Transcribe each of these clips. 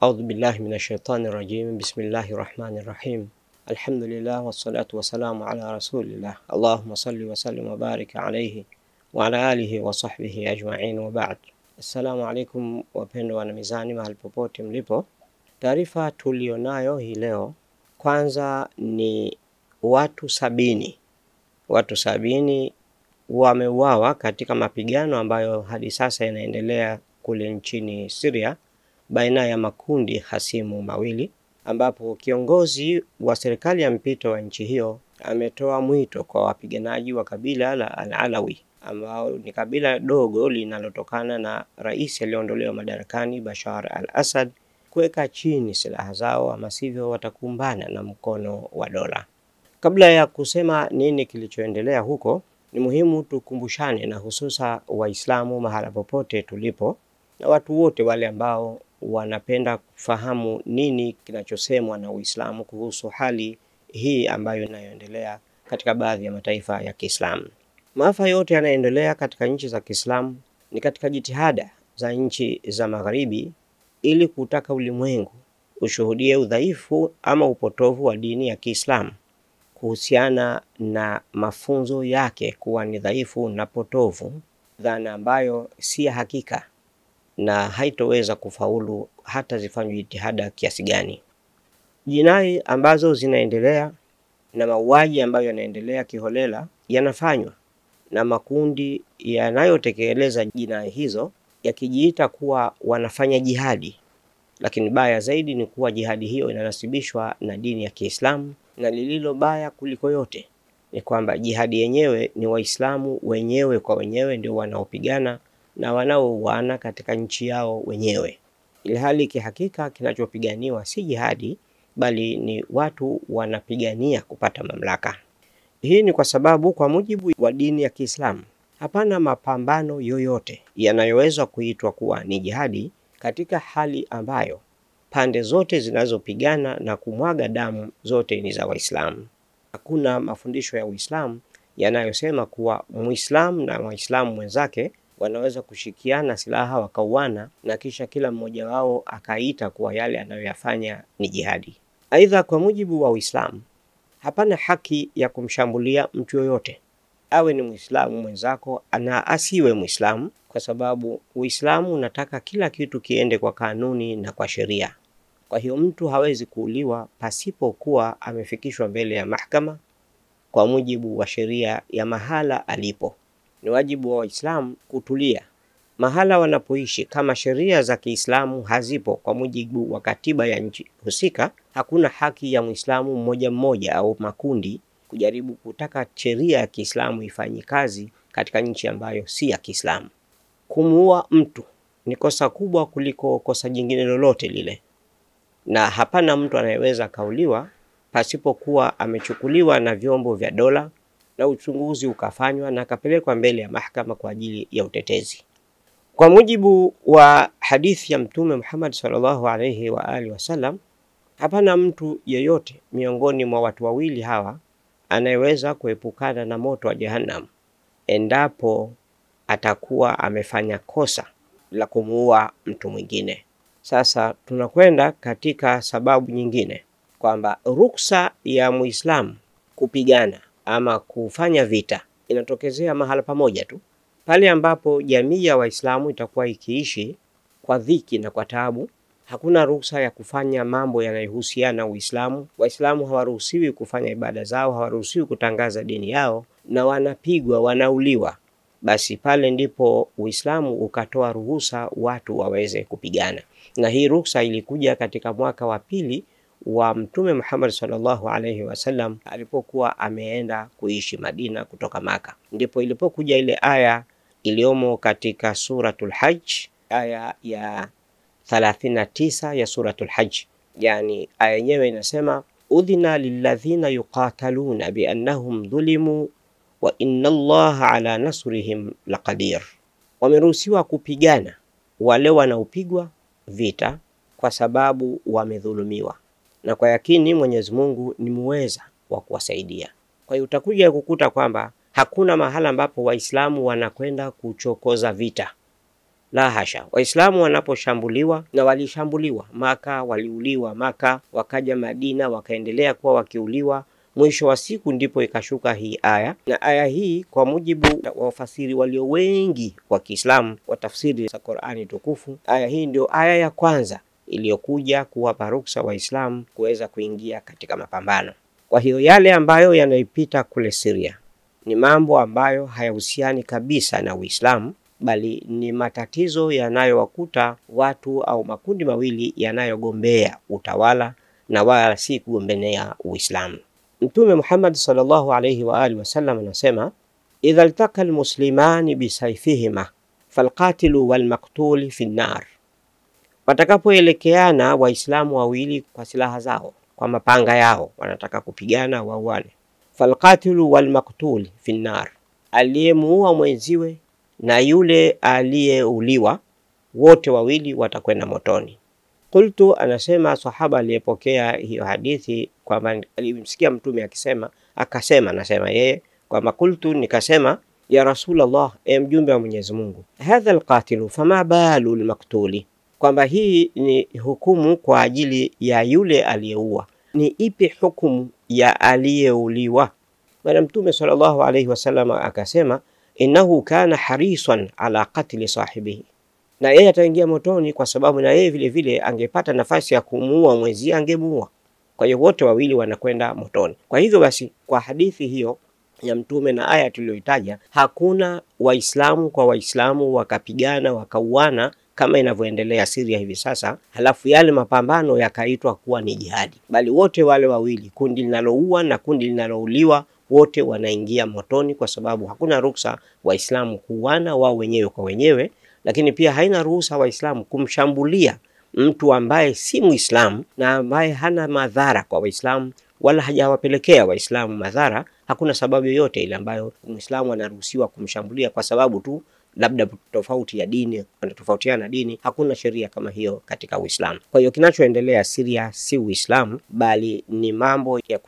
أعوذ بالله من الشيطان الرجيم. بسم الله الرحمن الرحيم. الحمد لله والصلاة والسلام على رسول الله. اللهم صل وسلم وبارك عليه وعلى آله وصحبه أجمعين وبعد. Assalamu alaikum wapendwa wana mizani mahali popote mlipo. Taarifa tulionayo hii leo kwanza ni watu 70 wameuawa katika mapigano ambayo hadi sasa yanaendelea kule nchini Syria baina ya makundi hasimu mawili, ambapo kiongozi wa serikali ya mpito wa nchi hiyo ametoa mwito kwa wapiganaji wa kabila la Al-Alawi, ambao ni kabila dogo linalotokana na rais aliyeondolewa madarakani Bashar al-Assad, kuweka chini silaha zao, ama sivyo watakumbana na mkono wa dola. Kabla ya kusema nini kilichoendelea huko, ni muhimu tukumbushane, na hususa Waislamu mahala popote tulipo, na watu wote wale ambao wanapenda kufahamu nini kinachosemwa na Uislamu kuhusu hali hii ambayo inayoendelea katika baadhi ya mataifa ya Kiislamu. Maafa yote yanaendelea katika nchi za Kiislamu ni katika jitihada za nchi za Magharibi ili kutaka ulimwengu ushuhudie udhaifu ama upotovu wa dini ya Kiislamu kuhusiana na mafunzo yake kuwa ni dhaifu na potovu, dhana ambayo si ya hakika na haitoweza kufaulu hata zifanywe jitihada kiasi gani. Jinai ambazo zinaendelea na mauaji ambayo yanaendelea kiholela yanafanywa na makundi yanayotekeleza jinai hizo yakijiita kuwa wanafanya jihadi, lakini baya zaidi ni kuwa jihadi hiyo inanasibishwa na dini ya Kiislamu, na lililo baya kuliko yote ni kwamba jihadi yenyewe ni Waislamu wenyewe kwa wenyewe ndio wanaopigana na wanaouana katika nchi yao wenyewe, ilhali kihakika kinachopiganiwa si jihadi bali ni watu wanapigania kupata mamlaka. Hii ni kwa sababu kwa mujibu wa dini ya Kiislamu hapana mapambano yoyote yanayoweza kuitwa kuwa ni jihadi katika hali ambayo pande zote zinazopigana na kumwaga damu zote ni za Waislamu. Hakuna mafundisho ya Uislamu yanayosema kuwa Muislamu na Waislamu wenzake wanaweza kushikiana silaha wakauana na kisha kila mmoja wao akaita kuwa yale anayoyafanya ni jihadi. Aidha, kwa mujibu wa Uislamu hapana haki ya kumshambulia mtu yoyote, awe ni Muislamu mwenzako na asiwe Muislamu, kwa sababu Uislamu unataka kila kitu kiende kwa kanuni na kwa sheria. Kwa hiyo mtu hawezi kuuliwa pasipo kuwa amefikishwa mbele ya mahakama kwa mujibu wa sheria ya mahala alipo. Ni wajibu wa Waislamu kutulia mahala wanapoishi. Kama sheria za Kiislamu hazipo kwa mujibu wa katiba ya nchi husika, hakuna haki ya Muislamu mmoja mmoja au makundi kujaribu kutaka sheria ya Kiislamu ifanye kazi katika nchi ambayo si ya Kiislamu. Kumuua mtu ni kosa kubwa kuliko kosa jingine lolote lile, na hapana mtu anayeweza kauliwa pasipokuwa amechukuliwa na vyombo vya dola na uchunguzi ukafanywa na akapelekwa mbele ya mahakama kwa ajili ya utetezi. Kwa mujibu wa hadithi ya Mtume Muhammad sallallahu alayhi wa alihi wasallam, hapana mtu yeyote miongoni mwa watu wawili hawa anayeweza kuepukana na moto wa Jahannam endapo atakuwa amefanya kosa la kumuua mtu mwingine. Sasa tunakwenda katika sababu nyingine kwamba ruksa ya Muislamu kupigana ama kufanya vita inatokezea mahala pamoja tu, pale ambapo jamii ya Waislamu itakuwa ikiishi kwa dhiki na kwa taabu. Hakuna ruksa ya kufanya mambo yanayohusiana na Uislamu. Waislamu hawaruhusiwi kufanya ibada zao, hawaruhusiwi kutangaza dini yao, na wanapigwa, wanauliwa. Basi pale ndipo Uislamu ukatoa ruhusa watu waweze kupigana, na hii ruksa ilikuja katika mwaka wa pili wa Mtume Muhammad sallallahu alayhi wasallam alipokuwa ameenda kuishi Madina kutoka Maka. Ndipo ilipokuja ile aya iliyomo katika suratul Hajj, aya ya 39 ya suratul Hajj. Yani aya yenyewe inasema udhina lilladhina yuqataluna biannahum dhulimu wa inna Allaha ala nasrihim laqadir. Wameruhusiwa kupigana wale wanaopigwa vita kwa sababu wamedhulumiwa, na kwa yakini Mwenyezi Mungu ni muweza wa kuwasaidia. Kwa hiyo utakuja kukuta kwamba Hakuna mahala ambapo Waislamu wanakwenda kuchokoza vita. La hasha. Waislamu wanaposhambuliwa, na walishambuliwa Maka, waliuliwa Maka, wakaja Madina wakaendelea kuwa wakiuliwa. Mwisho wa siku ndipo ikashuka hii aya, na aya hii kwa mujibu wa wafasiri walio wengi wa Kiislamu wa tafsiri za Qur'ani tukufu, aya hii ndio aya ya kwanza iliyokuja kuwapa ruksa Waislamu kuweza kuingia katika mapambano. Kwa hiyo yale ambayo yanaipita kule Syria ni mambo ambayo hayahusiani kabisa na Uislamu, bali ni matatizo yanayowakuta watu au makundi mawili yanayogombea utawala na wala si kugombea Uislamu. Mtume Muhammad sallallahu alayhi wa alihi wasallam anasema, idha iltaqa almuslimani bisayfihima falqatilu walmaqtul fi an-nar. Watakapoelekeana Waislamu wawili kwa silaha zao, kwa mapanga yao, wanataka kupigana wauane, falqatilu walmaqtul fi an-nar, aliyemuua mwenziwe na yule aliyeuliwa wote wawili watakwenda motoni. Qultu, anasema sahaba aliyepokea hiyo hadithi kwamba alimsikia mtume akisema, anasema yeye kwamba qultu, nikasema, ya Rasulullah, mjumbe wa Mwenyezi Mungu, hadha alqatilu fama balu almaqtuli, kwamba hii ni hukumu kwa ajili ya yule aliyeua, ni ipi hukumu ya aliyeuliwa? Bwana Mtume sallallahu alayhi wasallam akasema, innahu kana harisan ala qatli sahibihi, na yeye ataingia motoni kwa sababu na yeye vile vile angepata nafasi ya kumuua mwenzie angemuua. Kwa hiyo wote wawili wanakwenda motoni. Kwa hivyo basi, kwa hadithi hiyo ya mtume na aya tuliyoitaja, hakuna Waislamu kwa Waislamu wakapigana wakauana kama inavyoendelea Syria hivi sasa, halafu yale mapambano yakaitwa kuwa ni jihadi, bali wote wale wawili, kundi linaloua na kundi linalouliwa, wote wanaingia motoni, kwa sababu hakuna ruksa Waislamu kuuana wao wenyewe kwa wenyewe, lakini pia haina ruhusa Waislamu kumshambulia mtu ambaye si Muislamu na ambaye hana madhara kwa Waislamu wala hajawapelekea Waislamu madhara. Hakuna sababu yoyote ile ambayo Muislamu anaruhusiwa kumshambulia kwa sababu tu labda tofauti ya dini, wanatofautiana dini. Hakuna sheria kama hiyo katika Uislamu. Kwa hiyo kinachoendelea Syria si Uislamu, bali ni mambo ya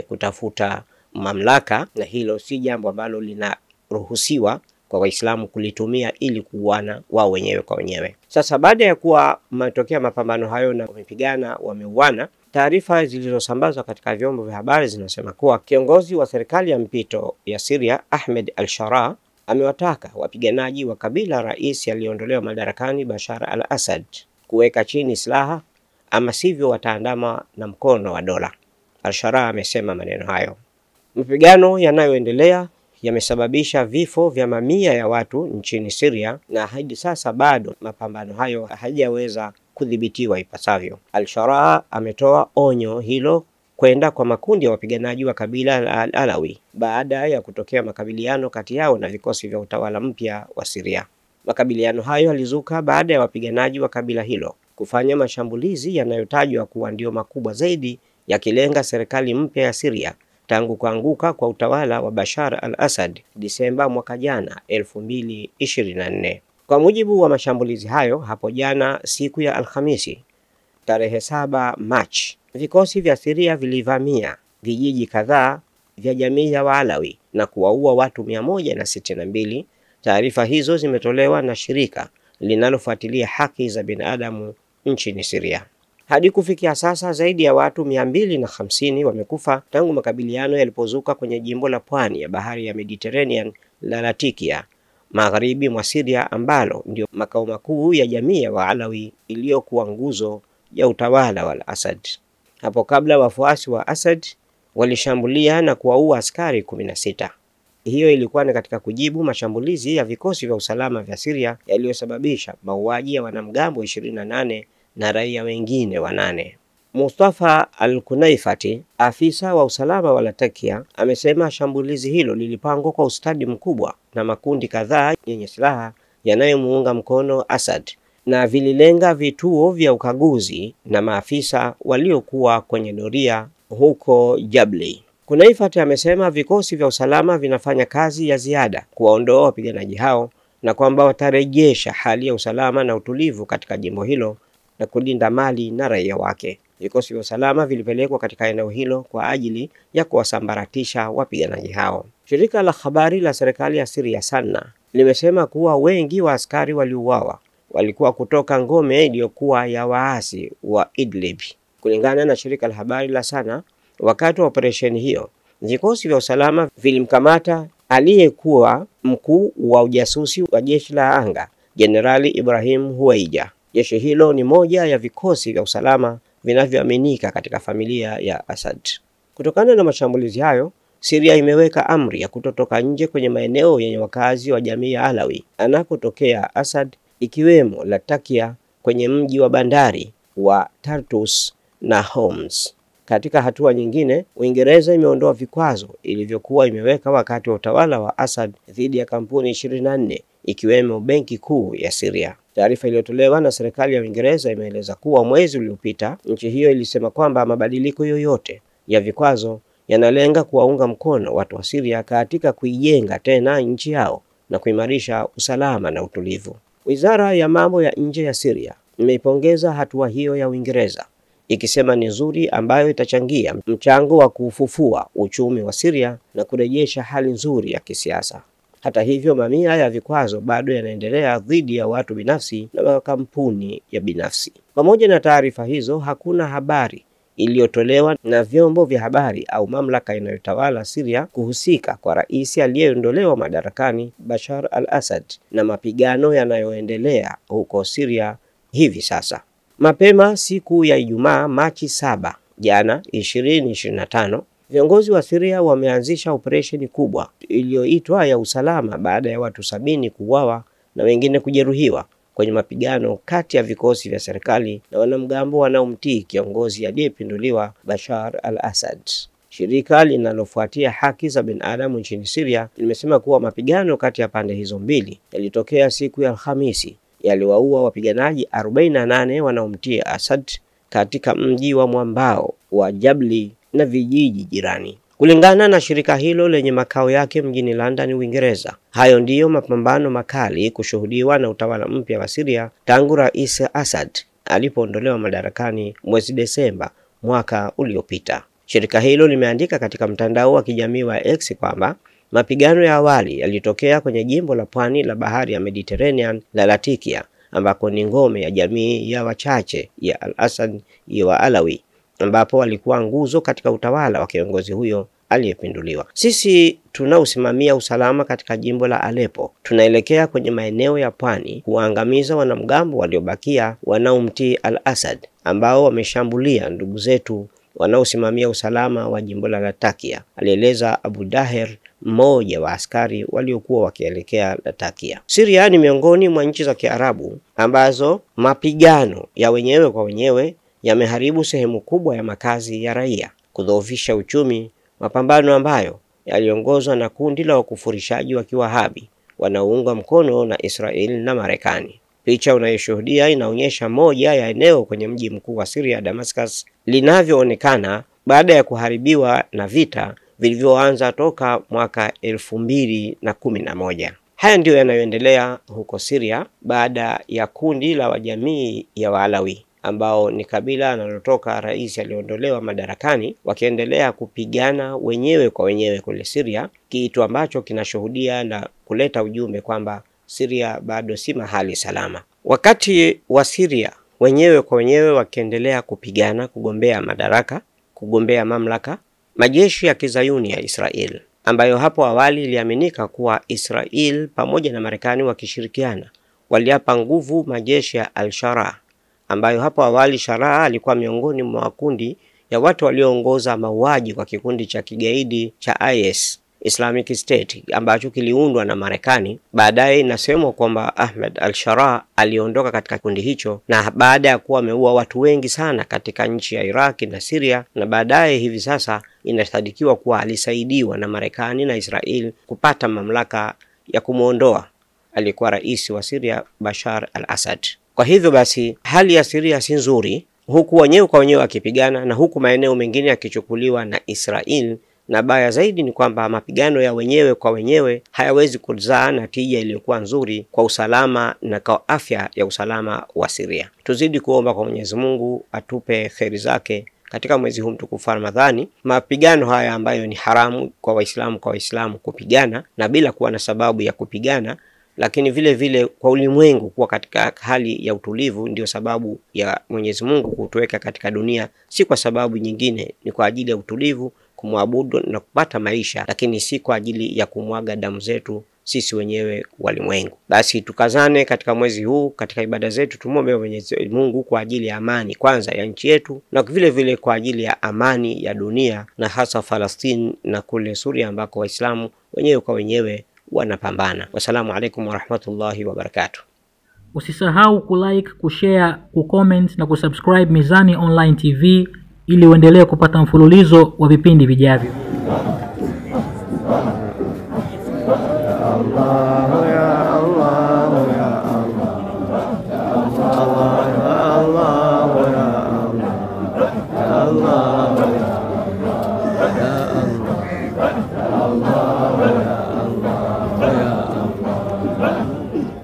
kutafuta mamlaka, na hilo si jambo ambalo linaruhusiwa kwa Waislamu kulitumia ili kuuana wao wenyewe kwa wenyewe. Sasa baada ya kuwa matokeo mapambano hayo na wamepigana, wameuana, taarifa zilizosambazwa katika vyombo vya habari zinasema kuwa kiongozi wa serikali ya mpito ya Syria, Ahmed al-Sharaa, amewataka wapiganaji wa kabila rais aliondolewa madarakani Bashar al-Assad kuweka chini silaha, ama sivyo wataandama na mkono wa dola. Al-Sharaa amesema maneno hayo. Mapigano yanayoendelea yamesababisha vifo vya mamia ya watu nchini Syria, na hadi sasa bado mapambano hayo hayajaweza kudhibitiwa ipasavyo. Al-Sharaa ametoa onyo hilo kwenda kwa makundi ya wapiganaji wa kabila la Al-Alawi baada ya kutokea makabiliano kati yao na vikosi vya utawala mpya wa Syria. Makabiliano hayo yalizuka baada ya wapiganaji wa kabila hilo kufanya mashambulizi yanayotajwa kuwa ndio makubwa zaidi yakilenga serikali mpya ya Syria tangu kuanguka kwa utawala wa Bashar al-Assad Disemba mwaka jana 2024. Kwa mujibu wa mashambulizi hayo, hapo jana siku ya Alhamisi tarehe 7 Machi, vikosi vya Syria vilivamia vijiji kadhaa vya jamii ya Waalawi na kuwaua watu 162. Taarifa hizo zimetolewa na shirika linalofuatilia haki za binadamu nchini Syria. Hadi kufikia sasa zaidi ya watu 250 wamekufa tangu makabiliano yalipozuka kwenye jimbo la pwani ya bahari ya Mediterranean la Latakia, magharibi mwa Syria, ambalo ndio makao makuu ya jamii ya Waalawi iliyokuwa nguzo ya utawala wa Assad. Hapo kabla wafuasi wa Assad walishambulia na kuwaua askari 16. Hiyo ilikuwa ni katika kujibu mashambulizi ya vikosi vya usalama vya Syria yaliyosababisha mauaji ya wanamgambo 28 na raia wengine 8. Mustafa al-Kunaifati, afisa wa usalama wa Latakia, amesema shambulizi hilo lilipangwa kwa ustadi mkubwa na makundi kadhaa yenye silaha yanayomuunga mkono Assad, na vililenga vituo vya ukaguzi na maafisa waliokuwa kwenye doria huko Jabli. Kunaifati amesema vikosi vya usalama vinafanya kazi ya ziada kuwaondoa wapiganaji hao na kwamba watarejesha hali ya usalama na utulivu katika jimbo hilo na kulinda mali na raia wake. Vikosi vya usalama vilipelekwa katika eneo hilo kwa ajili ya kuwasambaratisha wapiganaji hao. Shirika la habari la serikali ya Syria SANA limesema kuwa wengi wa askari waliuawa walikuwa kutoka ngome iliyokuwa ya waasi wa Idlib. Kulingana na shirika la habari la SANA, wakati wa operesheni hiyo, vikosi vya usalama vilimkamata aliyekuwa mkuu wa ujasusi wa jeshi la anga, Jenerali Ibrahim Huwaija. Jeshi hilo ni moja ya vikosi vya usalama vinavyoaminika katika familia ya Assad. Kutokana na mashambulizi hayo, Syria imeweka amri ya kutotoka nje kwenye maeneo yenye wakazi wa jamii ya Alawi anakotokea Assad, ikiwemo Latakia kwenye mji wa bandari wa Tartus na Homs. Katika hatua nyingine, Uingereza imeondoa vikwazo ilivyokuwa imeweka wakati wa utawala wa Assad dhidi ya kampuni 24 ikiwemo Benki Kuu ya Syria. Taarifa iliyotolewa na serikali ya Uingereza imeeleza kuwa mwezi uliopita nchi hiyo ilisema kwamba mabadiliko yoyote ya vikwazo yanalenga kuwaunga mkono watu wa Syria katika kuijenga tena nchi yao na kuimarisha usalama na utulivu. Wizara ya mambo ya nje ya Syria imeipongeza hatua hiyo ya Uingereza, ikisema ni nzuri ambayo itachangia mchango wa kufufua uchumi wa Syria na kurejesha hali nzuri ya kisiasa. Hata hivyo, mamia ya vikwazo bado yanaendelea dhidi ya watu binafsi na makampuni ya binafsi. Pamoja na taarifa hizo, hakuna habari iliyotolewa na vyombo vya habari au mamlaka inayotawala Syria kuhusika kwa rais aliyeondolewa madarakani Bashar al-Assad na mapigano yanayoendelea huko Syria hivi sasa. Mapema siku ya Ijumaa Machi 7 jana 2025, viongozi wa Syria wameanzisha operesheni kubwa iliyoitwa ya usalama baada ya watu 70 kuuawa na wengine kujeruhiwa kwenye mapigano kati ya vikosi vya serikali na wanamgambo wanaomtii kiongozi aliyepinduliwa Bashar al-Assad. Shirika linalofuatia haki za binadamu nchini Syria limesema kuwa mapigano kati ya pande hizo mbili yalitokea siku ya Alhamisi, yaliwaua wapiganaji 48 wanaomtii Assad katika mji wa mwambao wa Jabli na vijiji jirani. Kulingana na shirika hilo lenye makao yake mjini London, Uingereza, hayo ndiyo mapambano makali kushuhudiwa na utawala mpya wa Syria tangu Rais Assad alipoondolewa madarakani mwezi Desemba mwaka uliopita. Shirika hilo limeandika katika mtandao wa kijamii wa X kwamba mapigano ya awali yalitokea kwenye jimbo la pwani la bahari ya Mediterranean la Latakia, ambako ni ngome ya jamii ya wachache ya al-Assad wa Alawi, ambapo walikuwa nguzo katika utawala wa kiongozi huyo aliyepinduliwa. Sisi tunausimamia usalama katika jimbo la Aleppo. Tunaelekea kwenye maeneo ya pwani kuangamiza wanamgambo waliobakia wanaomtii al-Assad ambao wameshambulia ndugu zetu wanaosimamia usalama wa jimbo la Latakia, alieleza Abu Daher, mmoja wa askari waliokuwa wakielekea Latakia. Syria ni miongoni mwa nchi za Kiarabu ambazo mapigano ya wenyewe kwa wenyewe yameharibu sehemu kubwa ya makazi ya raia, kudhoofisha uchumi, mapambano ambayo yaliongozwa na kundi la wakufurishaji wa Kiwahabi wanaounga mkono na Israel na Marekani. Picha unayoshuhudia inaonyesha moja ya eneo kwenye mji mkuu wa Syria, Damascus, linavyoonekana baada ya kuharibiwa na vita vilivyoanza toka mwaka 2011. Haya ndiyo yanayoendelea huko Syria baada ya kundi la wajamii ya Waalawi ambao ni kabila analotoka rais aliondolewa madarakani wakiendelea kupigana wenyewe kwa wenyewe kule Syria, kitu ambacho kinashuhudia na kuleta ujumbe kwamba Syria bado si mahali salama. Wakati wa Syria wenyewe kwa wenyewe wakiendelea kupigana kugombea madaraka, kugombea mamlaka, majeshi ya Kizayuni ya Israel ambayo hapo awali iliaminika kuwa Israel pamoja na Marekani wakishirikiana, waliapa nguvu majeshi ya al-Sharaa ambayo hapo awali Sharaa alikuwa miongoni mwa makundi ya watu walioongoza mauaji kwa kikundi cha kigaidi cha IS, Islamic State, ambacho kiliundwa na Marekani. Baadaye inasemwa kwamba Ahmed al-Sharaa aliondoka katika kundi hicho na baada ya kuwa ameua watu wengi sana katika nchi ya Iraq na Syria, na baadaye hivi sasa inasadikiwa kuwa alisaidiwa na Marekani na Israel kupata mamlaka ya kumuondoa alikuwa rais wa Syria Bashar al-Assad. Kwa hivyo basi hali ya Syria si nzuri, huku wenyewe kwa wenyewe wakipigana na huku maeneo mengine yakichukuliwa na Israel, na baya zaidi ni kwamba mapigano ya wenyewe kwa wenyewe hayawezi kuzaa natija iliyokuwa nzuri kwa usalama na kwa afya ya usalama wa Syria. Tuzidi kuomba kwa Mwenyezi Mungu atupe kheri zake katika mwezi huu mtukufu Ramadhani, mapigano haya ambayo ni haramu kwa Waislamu kupigana na bila kuwa na sababu ya kupigana, lakini vile vile kwa ulimwengu kuwa katika hali ya utulivu, ndio sababu ya Mwenyezi Mungu kutuweka katika dunia, si kwa sababu nyingine, ni kwa ajili ya utulivu, kumwabudu na kupata maisha, lakini si kwa ajili ya kumwaga damu zetu sisi wenyewe walimwengu. Basi tukazane katika mwezi huu katika ibada zetu, tumuombe Mwenyezi Mungu kwa ajili ya amani kwanza ya nchi yetu, na vile vile kwa ajili ya amani ya dunia, na hasa Palestina na kule Syria ambako Waislamu wenyewe kwa wenyewe wanapambana. Wassalamu alaikum warahmatullahi wabarakatuh. Usisahau kulike, kushare, kucomment na kusubscribe Mizani Online TV ili uendelee kupata mfululizo wa vipindi vijavyo.